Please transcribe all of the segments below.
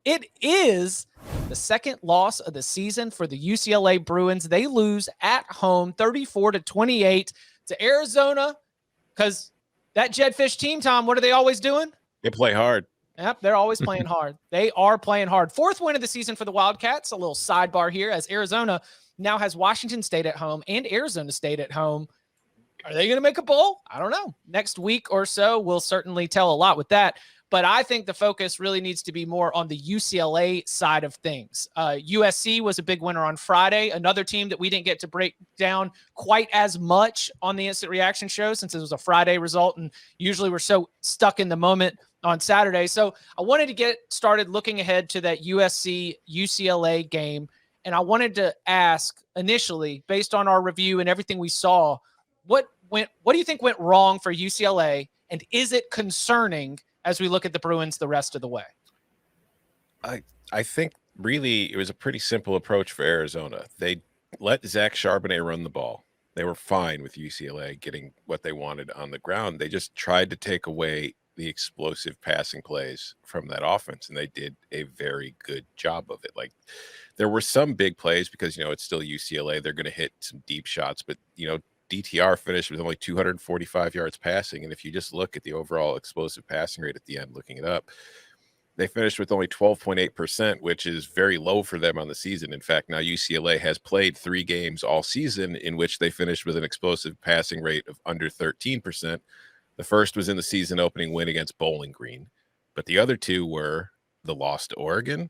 It is the second loss of the season for the UCLA Bruins. They lose at home 34-28 to Arizona because that Jedfish team, Tom, what are they always doing? They play hard. Yep, they're always playing hard. They are playing hard. Fourth win of the season for the Wildcats. A little sidebar here as Arizona now has Washington State at home and Arizona State at home. Are they going to make a bowl? I don't know. Next week or so, we'll certainly tell a lot with that. But I think the focus really needs to be more on the UCLA side of things. USC was a big winner on Friday. Another team that we didn't get to break down quite as much on the Instant Reaction show since it was a Friday result. And usually we're so stuck in the moment on Saturday. So I wanted to get started looking ahead to that USC UCLA game. And I wanted to ask initially, based on our review and everything we saw, what do you think went wrong for UCLA? And is it concerning as we look at the Bruins the rest of the way? I think really it was a pretty simple approach for Arizona. They let Zach Charbonnet run the ball. They were fine with UCLA getting what they wanted on the ground. They just tried to take away the explosive passing plays from that offense, and they did a very good job of it. Like, there were some big plays because, it's still UCLA. They're going to hit some deep shots, but, DTR finished with only 245 yards passing. And if you just look at the overall explosive passing rate at the end, looking it up, they finished with only 12.8%, which is very low for them on the season. In fact, now UCLA has played 3 games all season in which they finished with an explosive passing rate of under 13%. The first was in the season opening win against Bowling Green, but the other 2 were the loss to Oregon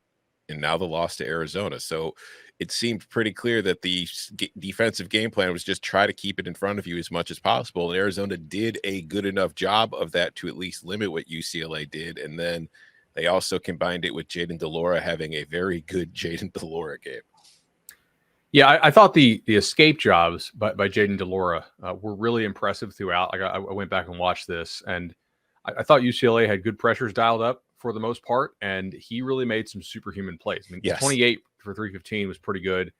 and now the loss to Arizona. So it seemed pretty clear that the defensive game plan was just try to keep it in front of you as much as possible. And Arizona did a good enough job of that to at least limit what UCLA did. And then they also combined it with Jayden de Laura having a very good Jayden de Laura game. Yeah, I thought the escape jobs by Jayden de Laura were really impressive throughout. Like I went back and watched this, and I thought UCLA had good pressures dialed up for the most part, and he really made some superhuman plays. I mean, yes. 28 for 315 was pretty good.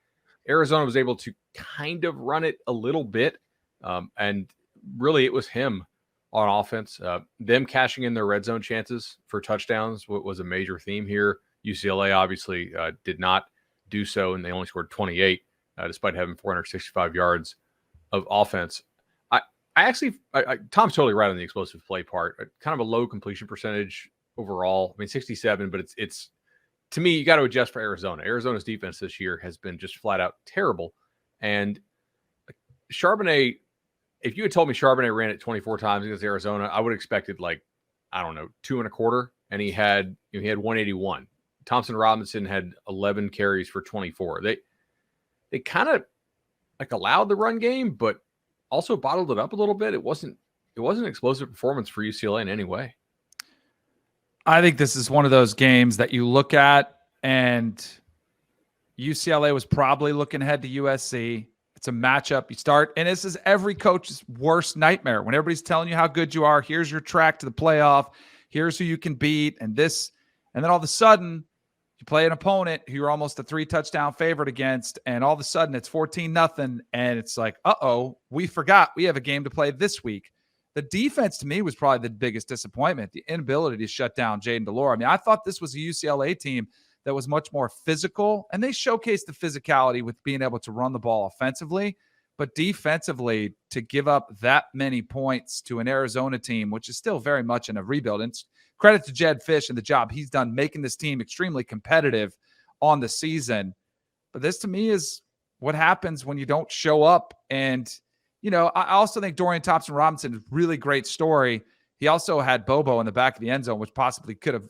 Arizona was able to kind of run it a little bit, and really it was him on offense. Them cashing in their red zone chances for touchdowns was a major theme here. UCLA obviously did not do so, and they only scored 28 despite having 465 yards of offense. Tom's totally right on the explosive play part. Kind of a low completion percentage overall. I mean, 67, but it's to me, you got to adjust for Arizona. Arizona's defense this year has been just flat out terrible. And Charbonnet, if you had told me Charbonnet ran it 24 times against Arizona, I would have expected 2 1/4, and he had 181. Thompson Robinson had 11 carries for 24. They kind of allowed the run game, but also bottled it up a little bit. It wasn't an explosive performance for UCLA in any way. I think this is one of those games that you look at, and UCLA was probably looking ahead to USC. It's a matchup. You start, and this is every coach's worst nightmare. When everybody's telling you how good you are, here's your track to the playoff, here's who you can beat, and then all of a sudden, you play an opponent who you're almost a 3-touchdown favorite against, and all of a sudden it's 14-0, and it's like, uh-oh, we forgot we have a game to play this week. The defense, to me, was probably the biggest disappointment, the inability to shut down Jayden de Laura. I mean, I thought this was a UCLA team that was much more physical, and they showcased the physicality with being able to run the ball offensively. But defensively, to give up that many points to an Arizona team, which is still very much in a rebuild, and credit to Jed Fish and the job he's done making this team extremely competitive on the season. But this, to me, is what happens when you don't show up. And I also think Dorian Thompson-Robinson is a really great story. He also had Bobo in the back of the end zone, which possibly could have,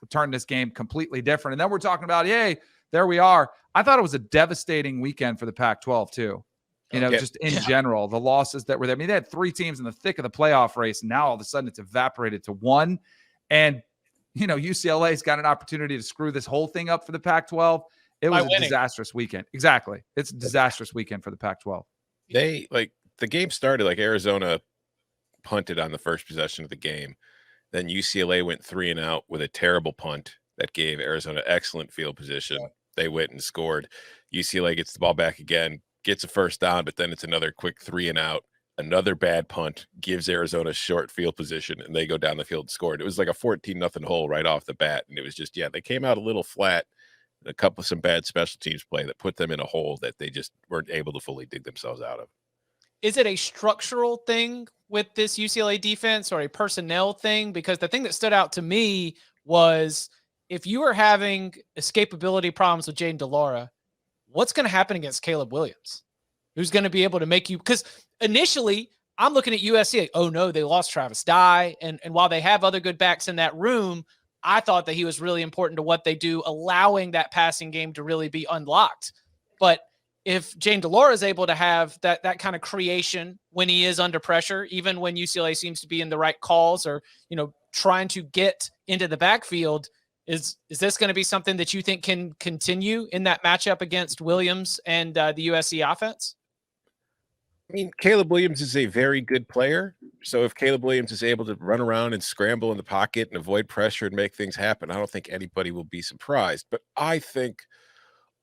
turned this game completely different. And then we're talking about, yay, there we are. I thought it was a devastating weekend for the Pac-12 too. Just in general, the losses that were there. I mean, they had 3 teams in the thick of the playoff race, and now all of a sudden it's evaporated to 1. And, UCLA's got an opportunity to screw this whole thing up for the Pac-12. It was a disastrous weekend. Exactly. It's a disastrous weekend for the Pac-12. The game started Arizona punted on the first possession of the game. Then UCLA went 3 and out with a terrible punt that gave Arizona excellent field position. Yeah. They went and scored. UCLA gets the ball back again, gets a first down, but then it's another quick 3 and out. another bad punt gives Arizona short field position, and they go down the field and scored. It was like a 14-0 hole right off the bat, and it was just they came out a little flat. And some bad special teams play that put them in a hole that they just weren't able to fully dig themselves out of. Is it a structural thing with this UCLA defense or a personnel thing? Because the thing that stood out to me was if you are having escapability problems with Jaden DeLaura, what's going to happen against Caleb Williams? Who's going to be able to make you – because initially I'm looking at USC like, oh, no, they lost Travis Dye. And while they have other good backs in that room, I thought that he was really important to what they do, allowing that passing game to really be unlocked. But if Jane DeLaura is able to have that kind of creation when he is under pressure, even when UCLA seems to be in the right calls or, trying to get into the backfield, is this going to be something that you think can continue in that matchup against Williams and the USC offense? I mean, Caleb Williams is a very good player. So if Caleb Williams is able to run around and scramble in the pocket and avoid pressure and make things happen, I don't think anybody will be surprised. But I think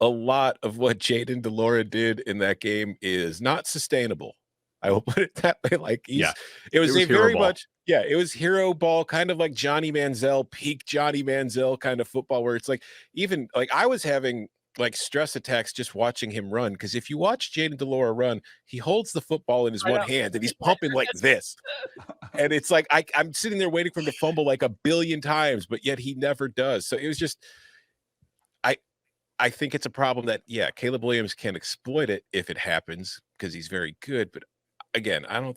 a lot of what Jaden DeLaura did in that game is not sustainable. I will put it that way. It was very much, it was hero ball, kind of like Johnny Manziel, peak Johnny Manziel kind of football, where it's I was having stress attacks just watching him run. Because if you watch Jaden DeLaura run, he holds the football in his one hand and he's pumping like this. And it's like, I'm sitting there waiting for him to fumble like a billion times, but yet he never does. So it was just, I think it's a problem that, Caleb Williams can exploit it if it happens because he's very good. But again, I don't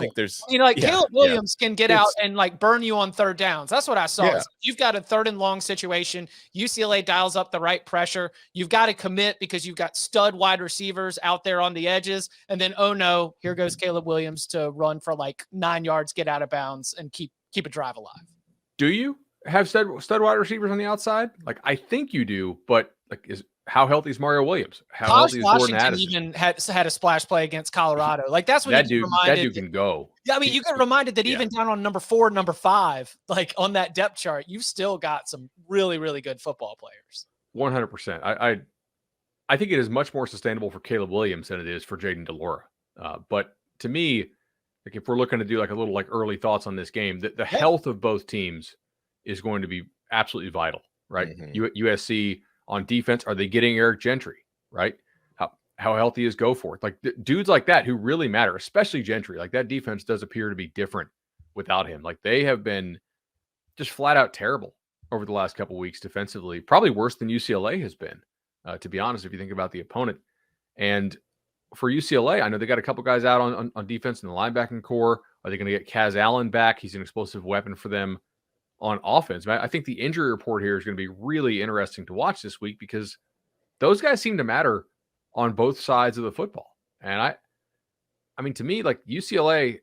think there's, Caleb Williams can get out and burn you on third downs. That's what I saw. Yeah. You've got a 3rd and long situation. UCLA dials up the right pressure. You've got to commit because you've got stud wide receivers out there on the edges. And then, oh no, here goes Caleb Williams to run for 9 yards, get out of bounds and keep a drive alive. Do you have stud wide receivers on the outside? I think you do, but how healthy is Mario Williams? How healthy is Jordan Addison? Even had a splash play against Colorado. That's when that dude can go. Yeah, I mean, you get reminded that even down on number 4, number 5, on that depth chart, you've still got some really, really good football players. 100%. I think it is much more sustainable for Caleb Williams than it is for Jaden DeLaura. But to me, if we're looking to do a little early thoughts on this game, the health of both teams is going to be absolutely vital, right? Mm-hmm. USC on defense, are they getting Eric Gentry, right? How healthy is Goforth? Dudes like that who really matter, especially Gentry. That defense does appear to be different without him. They have been just flat out terrible over the last couple of weeks defensively, probably worse than UCLA has been, to be honest, if you think about the opponent. And for UCLA, I know they got a couple guys out on defense in the linebacking core. Are they going to get Kaz Allen back? He's an explosive weapon for them on offense. I think the injury report here is going to be really interesting to watch this week because those guys seem to matter on both sides of the football. And I mean, to me, UCLA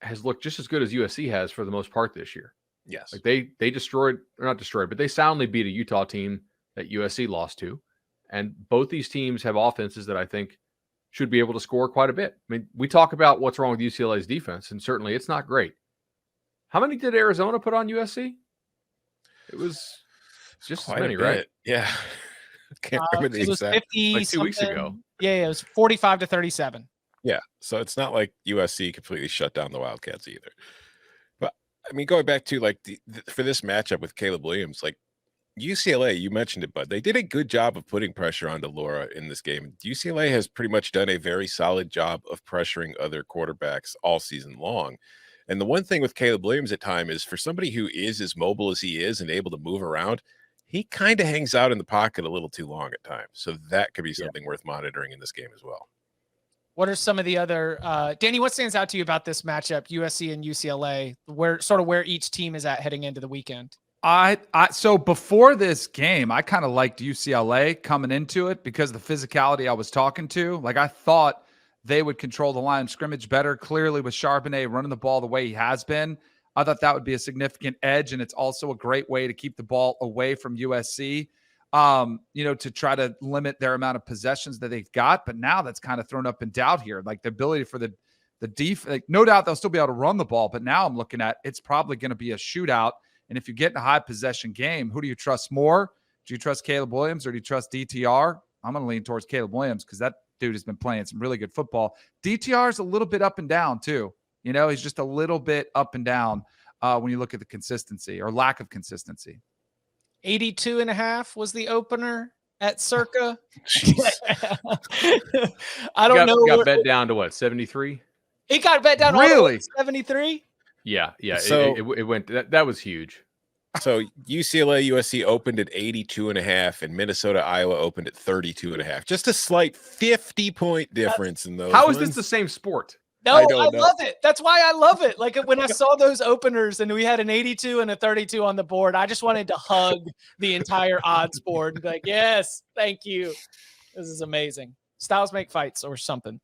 has looked just as good as USC has for the most part this year. Yes. They not destroyed, but they soundly beat a Utah team that USC lost to. And both these teams have offenses that I think should be able to score quite a bit. I mean, we talk about what's wrong with UCLA's defense, and certainly it's not great. How many did Arizona put on USC? It was just as many, right? Yeah. Can't remember the exact. 50 2 weeks ago. Yeah, it was 45-37. Yeah. So it's not like USC completely shut down the Wildcats either. But I mean, going back to for this matchup with Caleb Williams, UCLA, you mentioned it, Bud. They did a good job of putting pressure on DeLaura in this game. UCLA has pretty much done a very solid job of pressuring other quarterbacks all season long. And the one thing with Caleb Williams at time is for somebody who is as mobile as he is and able to move around, he kind of hangs out in the pocket a little too long at times. So that could be something worth monitoring in this game as well. What are some of the other Danny, what stands out to you about this matchup, USC and UCLA, where each team is at heading into the weekend? So before this game, I kind of liked UCLA coming into it because of the physicality I was talking to. I thought they would control the line of scrimmage better. Clearly, with Charbonnet running the ball the way he has been, I thought that would be a significant edge, and it's also a great way to keep the ball away from USC, to try to limit their amount of possessions that they've got. But now that's kind of thrown up in doubt here. The ability for the defense, no doubt they'll still be able to run the ball, but now I'm looking at it's probably going to be a shootout. And if you get in a high possession game, who do you trust more? Do you trust Caleb Williams or do you trust DTR? I'm going to lean towards Caleb Williams because that dude has been playing some really good football. DTR is a little bit up and down too. You know, he's just a little bit up and down when you look at the consistency or lack of consistency. 82.5 was the opener at Circa. Jeez. I don't know. Got bet down to what, 73? It got bet down Really? all the way to 73. Yeah. So- it went. That was huge. So UCLA, USC opened at 82.5, and Minnesota, Iowa opened at 32.5. Just a slight 50-point difference in those. How is this ones. the same sport? No, I I, don't know. love it. That's why I love it. Like when I saw those openers and we had an 82 and a 32 on the board, I just wanted to hug the entire odds board and be like, yes, thank you. This is amazing. Styles make fights or something.